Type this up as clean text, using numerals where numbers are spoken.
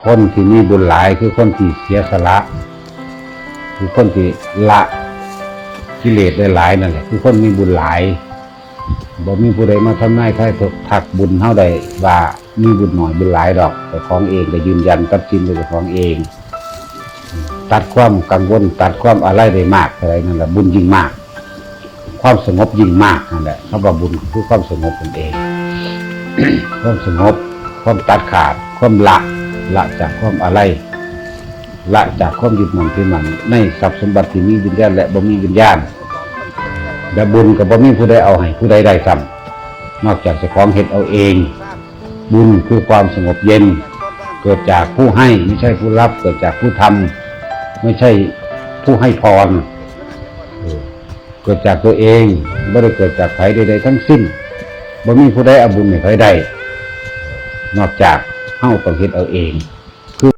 คนที่มีบุญหลายคือคนที่เสียสละคือคนที่ละกิเลสได้หลายนั่นแหละคือคนมีบุญหลายบ่มีผู้ใดมาทำนายทายทักบุญเท่าใดว่ามีบุญหน่อยบุญหลายดอกแต่ของเองได้ยืนยันตัดสินด้วยของเองตัดความกังวลตัดความอะไรได้มากอะไรนั่นแหละบุญยิ่งมากความสงบยิ่งมากนั่นแหละคำว่าบุญคือความสงบนั่นเอง ความสงบความตัดขาดความละจากความอะไรละจากความยึดมั่นถือมั่นในทรัพย์สมบัติที่มีวิญญาณและบ่มีวิญญาณและบุญกับบ่มีผู้ใดเอาให้ผู้ใดได้ซ้ำนอกจากเจ้าของเฮ็ดเอาเองบุญคือความสงบเย็นเกิดจากผู้ให้ไม่ใช่ผู้รับเกิดจากผู้ทำไม่ใช่ผู้ให้พรเกิดจากตัวเองไม่ได้เกิดจากใครใดๆทั้งสิ้นบ่มีผู้ใดเอาบุญให้ใครได้นอกจากเฮาต้องเฮ็ดเอาเอง